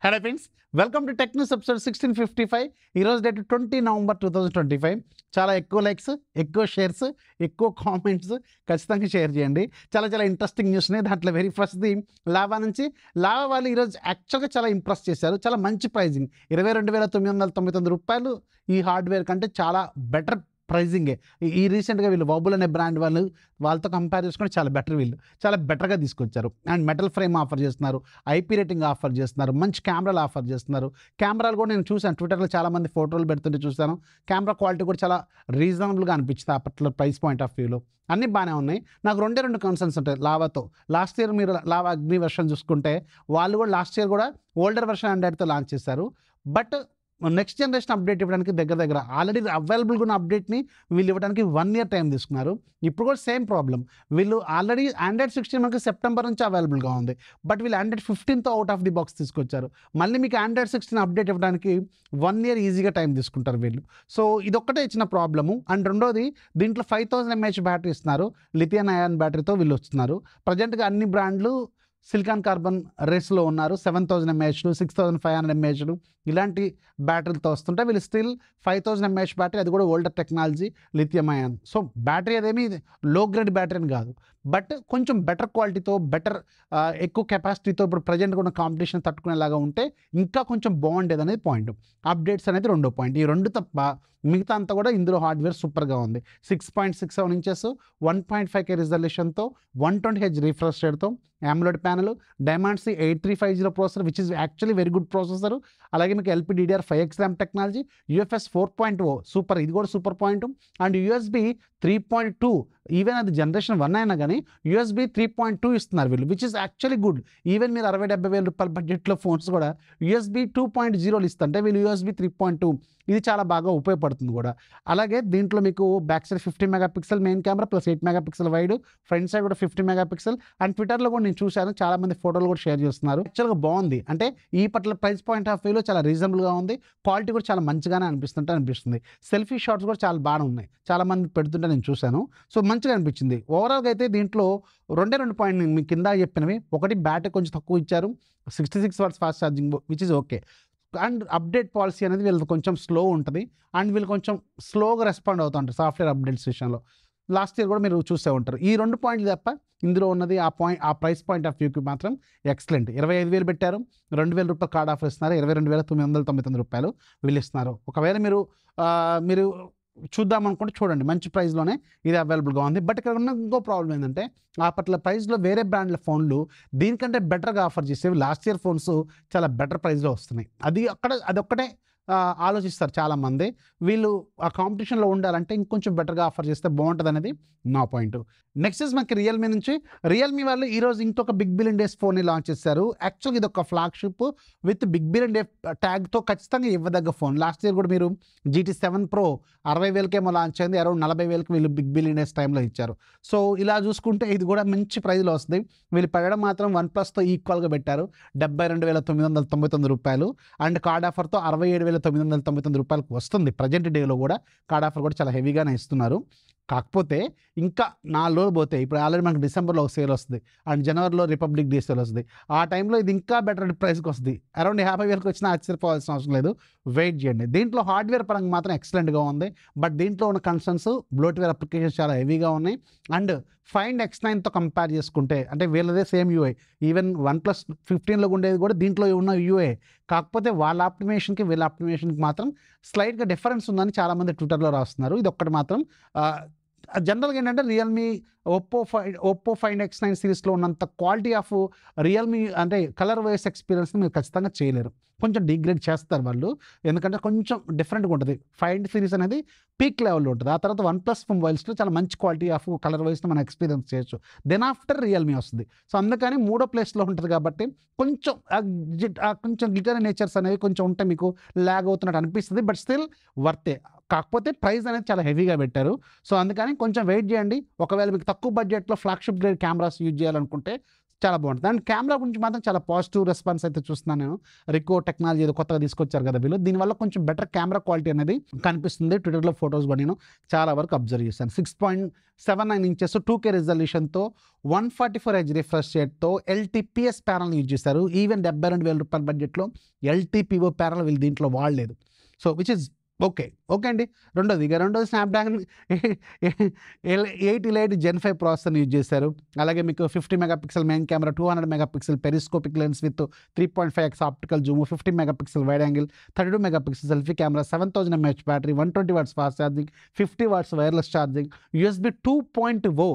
Hello friends, welcome to tech news episode 1655. ఈరోజు date 20 November 2025. చాలా ఎక్కువ లైక్స్, ఎక్కువ షేర్స్, ఎక్కువ కామెంట్స్ ఖచ్చితంగా షేర్ చేయండి. చాలా ఇంట్రెస్టింగ్ న్యూస్ని దాంట్లో వెరీ ఫస్ట్ది లావా నుంచి. లావా వాళ్ళు ఈరోజు యాక్చువల్గా చాలా ఇంప్రెస్ చేశారు. చాలా మంచి ప్రైజింగ్, 22,999 రూపాయలు. ఈ హార్డ్వేర్ కంటే చాలా బెటర్ ప్రైజింగే. ఈ రీసెంట్గా వీళ్ళు వబుల్ అనే బ్రాండ్ వాళ్ళతో కంపేర్ చేసుకుంటే చాలా బెటర్, వీళ్ళు చాలా బెటర్గా తీసుకొచ్చారు. అండ్ మెటల్ ఫ్రేమ్ ఆఫర్ చేస్తున్నారు, ఐపీ రేటింగ్ ఆఫర్ చేస్తున్నారు, మంచి కెమెరాలు ఆఫర్ చేస్తున్నారు. కెమెరాలు కూడా నేను చూశాను, ట్విట్టర్లో చాలామంది ఫోటోలు పెడుతుంటే చూశాను. కెమెరా క్వాలిటీ కూడా చాలా రీజనబుల్గా అనిపించింది ఆ పర్టికులర్ ప్రైస్ పాయింట్ ఆఫ్ వ్యూలో. అన్నీ బాగానే ఉన్నాయి. నాకు రెండు కన్సర్న్స్ ఉంటాయి లావాతో. లాస్ట్ ఇయర్ మీరు లావా అగ్ని వెర్షన్ చూసుకుంటే వాళ్ళు కూడా లాస్ట్ ఇయర్ కూడా ఓల్డర్ వెర్షన్ ఆండ్రాయిడ్తో లాంచ్ చేశారు. బట్ నెక్స్ట్ జనరేషన్ అప్డేట్ ఇవ్వడానికి దగ్గర ఆల్రెడీ అవైలబుల్గా ఉన్న అప్డేట్ని వీళ్ళు ఇవ్వడానికి 1 year టైం తీసుకున్నారు. ఇప్పుడు కూడా సేమ్ ప్రాబ్లం. వీళ్ళు ఆల్రెడీ ఆండ్రాయిడ్ 16 మనకి సెప్టెంబర్ నుంచి అవైలబుల్గా ఉంది. బట్ వీళ్ళు ఆండ్రాయిడ్ 15తో అవుట్ ఆఫ్ ది బాక్స్ తీసుకొచ్చారు. మళ్ళీ మీకు ఆండ్రాయిడ్ 16 అప్డేట్ ఇవ్వడానికి 1 year ఈజీగా టైం తీసుకుంటారు వీళ్ళు. సో ఇదొక్కటే ఇచ్చిన ప్రాబ్లము. అండ్ రెండోది, దీంట్లో 5000 mAh బ్యాటరీ ఇస్తున్నారు. లిథియం అయాన్ బ్యాటరీతో వీళ్ళు వస్తున్నారు. ప్రజెంట్గా అన్ని బ్రాండ్లు సిలికాన్ కార్బన్ రేస్లో ఉన్నారు. 7000 mAh, 6500 mAh ఇలాంటి బ్యాటరీలతో వస్తుంటే వీళ్ళు స్టిల్ 5000 mAh బ్యాటరీ, అది కూడా older technology lithium ion. So battery అదేమి లో గ్రేడ్ బ్యాటరీ అని కాదు, బట్ కొంచెం బెటర్ క్వాలిటీతో, బెటర్ ఎక్కువ కెపాసిటీతో ఇప్పుడు ప్రజెంట్గా ఉన్న కాంపిటీషన్ తట్టుకునేలాగా ఉంటే ఇంకా కొంచెం బాగుండేది అనేది పాయింట్. అప్డేట్స్ అనేది రెండో పాయింట్. ఈ రెండు తప్ప మిగతా అంతా కూడా ఇందులో హార్డ్వేర్ సూపర్గా ఉంది. 6.67 ఇంచెస్, 1.5K రిజల్యూషన్తో, 120Hz రిఫ్రెష్ రేట్తో, AMOLED panel, Dimensity 8350 processor which is actually very good processor. అలాగే మీకు LPDDR5X RAM technology, UFS 4.0 super, ఇది కూడా super point. And USB 3.2, even అది జనరేషన్ 1 అయినా కానీ USB 3.2 ఇస్తున్నారు వీళ్ళు, which is actually good. Even మీరు 60,000 70,000 రూపాయల బడ్జెట్లో ఫోన్స్ కూడా USB 2.0 ఇస్తుంటే వీళ్ళు USB 3.2, ఇది చాలా బాగా ఉపయోగపడుతుంది కూడా. అలాగే దీంట్లో మీకు back side 50 megapixel main camera plus 8 megapixel wide, front side కూడా 50 మెగాపిక్సెల్. అండ్ ట్విట్టర్లో కూడా నేను చూశాను, చాలామంది ఫోటోలు కూడా షేర్ చేస్తున్నారు. యాక్చువల్గా బాగుంది, అంటే ఈ పట్ల ప్రైస్ పాయింట్ ఆఫ్ వ్యూలో చాలా రీజనబుల్గా ఉంది. క్వాలిటీ కూడా చాలా మంచిగానే అనిపిస్తుంది. సెల్ఫీ షాట్స్ కూడా చాలా బాగా ఉన్నాయి, చాలామంది పెడుతుంటే నేను చూశాను. సో మంచిగా అనిపించింది. ఓవరాల్గా అయితే దీంట్లో రెండు పాయింట్ నేను మీకు కింద చెప్పినవి. ఒకటి, బ్యాటరీ కొంచెం తక్కువ ఇచ్చారు, 66 watts fast charging which is okay. And update policy అనేది వీళ్ళది కొంచెం స్లో ఉంటుంది. అండ్ వీళ్ళు కొంచెం స్లోగా రెస్పాండ్ అవుతూ ఉంటారు సాఫ్ట్వేర్ అప్డేట్స్ విషయంలో. లాస్ట్ ఇయర్ కూడా మీరు చూసే ఉంటారు. ఈ 2 పాయింట్లు తప్ప ఇందులో ఉన్నది ఆ ప్రైస్ పాయింట్ ఆఫ్ వ్యూకి మాత్రం ఎక్సలెంట్. 25,000 పెట్టారు, 2,000 రూపాయలు కార్డ్ ఆఫర్ ఇస్తున్నారు, 22,999 రూపాయలు వీళ్ళు ఇస్తున్నారు. ఒకవేళ మీరు చూద్దాం అనుకుంటే చూడండి, మంచి ప్రైస్లోనే ఇది అవైలబుల్గా ఉంది. బట్ ఇక్కడ ఉన్న ఇంకో ప్రాబ్లం ఏంటంటే, ఆ పట్ల ప్రైస్లో వేరే బ్రాండ్ల ఫోన్లు దీనికంటే బెటర్గా ఆఫర్ చేసేవి. లాస్ట్ ఇయర్ ఫోన్స్ చాలా బెటర్ ప్రైస్లో వస్తున్నాయి. అదొక్కటే ఆలోచిస్తారు చాలామంది. వీళ్ళు ఆ కాంపిటీషన్లో ఉండాలంటే ఇంకొంచెం బెటర్గా ఆఫర్ చేస్తే బాగుంటుంది అనేది నా పాయింట్. నెక్స్ట్ ఇస్ మనకి రియల్మీ నుంచి. రియల్మీ వాళ్ళు ఈరోజు ఇంకొక బిగ్ బిలియన్ డేస్ ఫోన్ని లాంచ్ చేశారు. యాక్చువల్గా ఇది ఒక flagship with big billion day ట్యాగ్తో ఖచ్చితంగా ఇవ్వదగ్గ ఫోన్. లాస్ట్ ఇయర్ కూడా మీరు GT7 Pro 60,000కేమో లాంచ్ అయింది, అరౌండ్ 40,000కి వీళ్ళు బిగ్ బిలియన్ డేస్ టైంలో ఇచ్చారు. సో ఇలా చూసుకుంటే ఇది కూడా మంచి ప్రైస్లో వస్తుంది. వీళ్ళు పెట్టడం మాత్రం OnePlusతో ఈక్వల్గా పెట్టారు, 72,999 రూపాయలు. అండ్ కార్డ్ ఆఫర్తో 67,999 రూపాయలకు వస్తుంది. ప్రజెంట్ డేలో కూడా కార్డ్ ఆఫర్ కూడా చాలా హెవీగానే ఇస్తున్నారు. కాకపోతే ఇంకా 4 రోజులు పోతే, ఇప్పుడు ఆల్రెడీ మనకు డిసెంబర్లో ఒక సేల్ వస్తుంది, అండ్ జనవరిలో రిపబ్లిక్ డే సేల్ వస్తుంది. ఆ టైంలో ఇది ఇంకా బెటర్ ప్రైస్కి వస్తుంది. అరౌండ్ 50,000కి వచ్చినా ఆశ్చర్యపోవాల్సిన అవసరం లేదు, వెయిట్ చేయండి. దీంట్లో హార్డ్వేర్ పరంగా మాత్రం ఎక్సలెంట్గా ఉంది. బట్ దీంట్లో ఉన్న కన్సర్న్స్, బ్లోట్వేర్ అప్లికేషన్స్ చాలా హెవీగా ఉన్నాయి. అండ్ Find X9తో కంపేర్ చేసుకుంటే, అంటే వీళ్ళదే సేమ్ యూఐ, ఈవెన్ OnePlus 15లో ఉండేది కూడా దీంట్లో ఉన్న యూఐ. కాకపోతే వాళ్ళ ఆప్టిమేషన్కి వీళ్ళ ఆప్టిమేషన్కి మాత్రం స్లైట్గా డిఫరెన్స్ ఉందని చాలామంది ట్విట్టర్లో రాస్తున్నారు. ఇది ఒక్కటి మాత్రం జనరల్గా ఏంటంటే, రియల్మీ ఒప్పో Find X9 సిరీస్లో ఉన్నంత క్వాలిటీ ఆఫ్ రియల్మీ అంటే కలర్ వైస్ ఎక్స్పీరియన్స్ని మీరు ఖచ్చితంగా చేయలేరు. కొంచెం డిగ్రేడ్ చేస్తారు వాళ్ళు, ఎందుకంటే కొంచెం డిఫరెంట్గా ఉంటుంది. Find సిరీస్ అనేది పీక్ లెవెల్లో ఉంటుంది. ఆ తర్వాత OnePlus మొబైల్స్లో చాలా మంచి క్వాలిటీ ఆఫ్ కలర్ వైస్ని మనం ఎక్స్పీరియన్స్ చేయొచ్చు. దెన్ ఆఫ్టర్ రియల్మీ వస్తుంది. సో అందుకని 3వ ప్లేస్లో ఉంటుంది కాబట్టి కొంచెం గ్లిటర్ నేచర్స్ అనేవి కొంచెం ఉంటే మీకు ల్యాగ్ అవుతున్నట్టు అనిపిస్తుంది. బట్ స్టిల్ వర్తే. కాకపోతే ప్రైస్ అనేది చాలా హెవీగా పెట్టారు. సో అందుకని కొంచెం వెయిట్ చేయండి. ఒకవేళ మీకు తక్కువ బడ్జెట్లో ఫ్లాగ్షిప్ గ్రేడ్ కెమెరాస్ యూజ్ చేయాలనుకుంటే చాలా బాగుంటుంది. అండ్ కెమెరా గురించి మాత్రం చాలా పాజిటివ్ రెస్పాన్స్ అయితే చూస్తున్నాను నేను. రికో టెక్నాలజీ ఏదో కొత్తగా తీసుకొచ్చారు కదా వీళ్ళు. దీనివల్ల కొంచెం బెటర్ కెమెరా క్వాలిటీ అనేది కనిపిస్తుంది. ట్విట్టర్‌లో ఫోటోస్ కూడా నేను చాలా వరకు అబ్జర్వ్ చేశాను. 6.79 ఇంచెస్ 2K రిజల్యూషన్‌తో 144 హెచ్ రిఫ్రెష్ రేట్‌తో ఎల్టీపీఎస్ ప్యానెల్ యూజ్ చేశారు. ఈవెన్ రూ. 72,000 బడ్జెట్‌లో ఎల్టీపీఓ ప్యానెల్ వీళ్ళు దీంట్లో వాడలేదు. So which is okay. Okay అండి. రెండోది స్నాప్‌డ్రాగన్ 888 జెన్ 5 ప్రాసెసర్‌ని యూజ్ చేశారు. అలాగే మీకు 50 megapixel main camera, 200 megapixel periscopic lens with 3.5x optical zoom, 50 megapixel wide angle, 32 megapixel selfie camera, 7000 mAh battery, 120 watts fast charging, 50 watts wireless charging, USB 2.0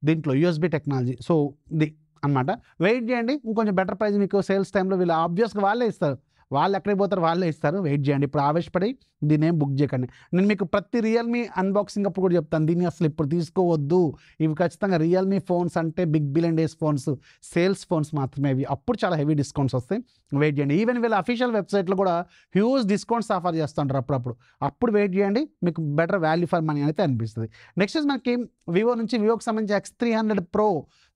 దీంట్లో USB technology. So ఇది అనమాట. Wait చేయండి. ఇంకొంచెం better price మీకు sales టైంలో వీళ్ళు ఆబ్వియస్‌గా వాళ్ళే ఇస్తారు. వాళ్ళు ఎక్కడికి పోతారు వాళ్ళే ఇస్తారు. వెయిట్ చేయండి. ఇప్పుడు ఆవేశపడి దీన్ని ఏం బుక్ చేయకండి. నేను మీకు ప్రతి రియల్‌మీ అన్బాక్సింగ్ అప్పుడు కూడా చెప్తాను. దీన్ని అసలు ఇప్పుడు తీసుకోవద్దు. ఇవి ఖచ్చితంగా రియల్‌మీ ఫోన్స్ అంటే big billion days phones, sales phones మాత్రమే ఇవి. అప్పుడు చాలా హెవీ డిస్కౌంట్స్ వస్తాయి. వెయిట్ చేయండి. ఈవెన్ వీళ్ళ అఫీషియల్ వెబ్‌సైట్‌లో కూడా హ్యూజ్ డిస్కౌంట్స్ ఆఫర్ చేస్తుంటారు అప్పుడప్పుడు. అప్పుడు వెయిట్ చేయండి. మీకు బెటర్ వాల్యూ ఫర్ మనీ అయితే అనిపిస్తుంది. నెక్స్ట్ మనకి వివో నుంచి వివోకి సంబంధించి X300 Pro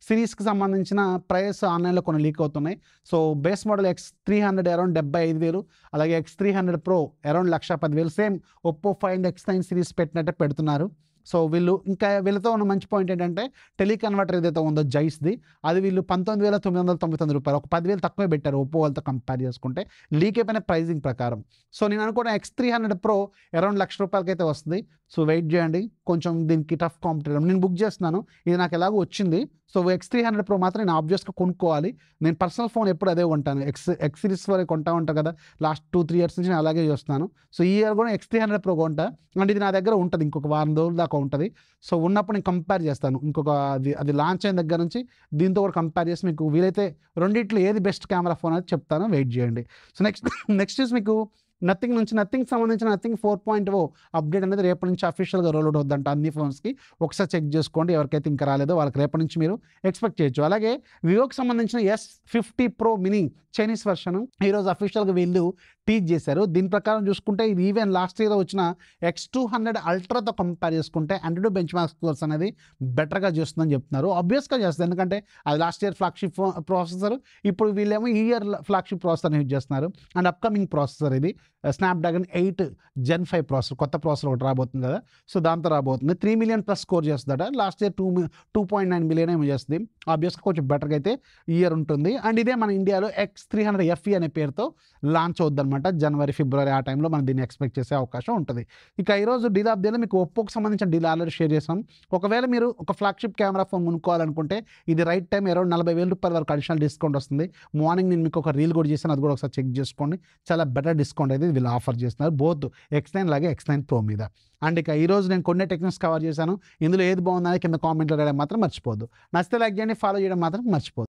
సిరీస్‌కి సంబంధించిన ప్రైస్ ఆన్‌లైన్‌లో కొన్ని లీక్ అవుతున్నాయి. So base model X300 around 75,000, అలాగే X300 Pro around 1,10,000. Same Oppo Find X9 series పెట్టినట్టే పెడుతున్నారు. సో ఇంకా వీళ్ళతో ఉన్న మంచి పాయింట్ ఏంటంటే టెలికన్వర్టర్ ఏదైతే ఉందో జైస్‌ది, అది వీళ్ళు రూ. 19,999 ఒక 10,000 తక్కువే పెట్టారు ఒప్పో వాళ్ళతో కంపేర్ చేసుకుంటే లీక్ అయిపోయిన ప్రైజింగ్ ప్రకారం. సో నేను అనుకున్న X300 Pro అరౌండ్ రూ. 1,00,000 అయితే వస్తుంది. సో వెయిట్ చేయండి. కొంచెం దీనికి టఫ్ కాంపిటీటర్ నేను బుక్ చేస్తున్నాను. ఇది నాకు ఎలాగో వచ్చింది. సో X300 Pro మాత్రం నేను ఆబ్వియస్‌గా కొనుక్కోవాలి. నేను పర్సనల్ ఫోన్ ఎప్పుడు అదే కొంటాను. ఎక్స్ సిరీస్ వరకు కొంటా ఉంటాను కదా, లాస్ట్ 2-3 ఇయర్స్ నుంచి నేను అలాగే చేస్తున్నాను. సో ఈ ఇయర్ కూడా X300 Pro కొంటా. అండ్ ఇది నా దగ్గర ఉంటుంది. ఇంకొక వారం రోజుల దాకా ఉంటుంది. సో ఉన్నప్పుడు నేను కంపేర్ చేస్తాను. అది లాంచ్ అయిన దగ్గర నుంచి దీంతో కూడా కంపేర్ చేసి మీకు వీలైతే రెండిట్లో ఏది బెస్ట్ కెమెరా ఫోన్ అనేది చెప్తాను. వెయిట్ చేయండి. సో నెక్స్ట్ మీకు నథింగ్కి సంబంధించిన నథింగ్ 4.0 అప్డేట్ అనేది రేపటి నుంచి అఫీషియల్గా రోల్ అవుట్ అవుద్దంట అన్ని ఫోన్స్కి. ఒకసారి చెక్ చేసుకోండి. ఎవరికైతే ఇంకా రాలేదో వాళ్ళకి రేపటి నుంచి మీరు ఎక్స్పెక్ట్ చేయొచ్చు. అలాగే వివోకి సంబంధించిన S50 Pro mini Chinese version ఈరోజు అఫీషియల్గా వీళ్ళు టీచ్ చేశారు. దీని ప్రకారం చూసుకుంటే ఇది ఈవెన్ లాస్ట్ ఇయర్ వచ్చిన X200 అల్ట్రాతో కంపేర్ చేసుకుంటే Antutu బెంచ్ మార్క్ స్కోర్స్ అనేది బెటర్గా చేస్తుందని చెప్తున్నారు. ఆబ్వియస్గా చేస్తుంది. ఎందుకంటే అది లాస్ట్ ఇయర్ ఫ్లాగ్షిప్ ప్రాసెసర్, ఇప్పుడు వీళ్ళేమో ఈ ఇయర్ ఫ్లాగ్షిప్ ప్రాసెసర్ని యూజ్ చేస్తున్నారు. అండ్ అప్కమింగ్ ప్రాసెసర్ ఇది స్నాప్డ్రాగన్ 8 Gen 5 ప్రాసెసర్, కొత్త ప్రాసెసర్ ఒకటి రాబోతుంది కదా. సో దాంతో రాబోతుంది. 3 మిలియన్ ప్లస్ స్కోర్ చేస్తుందట. లాస్ట్ ఇయర్ 2.9 మిలియన్ ఏమో చేస్తుంది. ఆబ్వియస్గా కొంచెం బెటర్గా అయితే ఈ ఇయర్ ఉంటుంది. అండ్ ఇదే మన ఇండియాలో X300 FE అనే పేరుతో లాంచ్ అవుద్దన్నమాట. జనవరి, ఫిబ్రవరి ఆ టైంలో మనం దీన్ని ఎక్స్పెక్ట్ చేసే అవకాశం ఉంటుంది. ఇక ఈరోజు డీల్ ఆఫ్ డేలో మీకు ఒప్పోకి సంబంధించిన డీల్ ఆల్రెడీ షేర్ చేసాం. ఒకవేళ మీరు ఒక ఫ్లాగ్షిప్ కెమెరా ఫోన్ కొనుక్కోవాలనుకుంటే ఇది రైట్ టైం. అరౌండ్ రూ. 40,000 వరకు అడిషనల్ డిస్కౌంట్ వస్తుంది. మార్నింగ్ నేను మీకు ఒక రీల్ కూడా చేశాను. అది కూడా ఒకసారి చెక్ చేసుకోండి. చాలా బెటర్ డిస్కౌంట్ అయితే వీళ్ళు ఆఫర్ చేస్తున్నారు బోత్ X9 అలాగే X9 Pro మీద. అండ్ ఇక ఈరోజు నేను కొన్ని టెక్నిక్స్ కవర్ చేశాను. ఇందులో ఏది బాగుందని కింద కామెంట్లో రాయడం మాత్రం మర్చిపోవద్దు. నచ్చితే లైక్ చేయండి, ఫాలో చేయడం మాత్రం మర్చిపోవద్దు.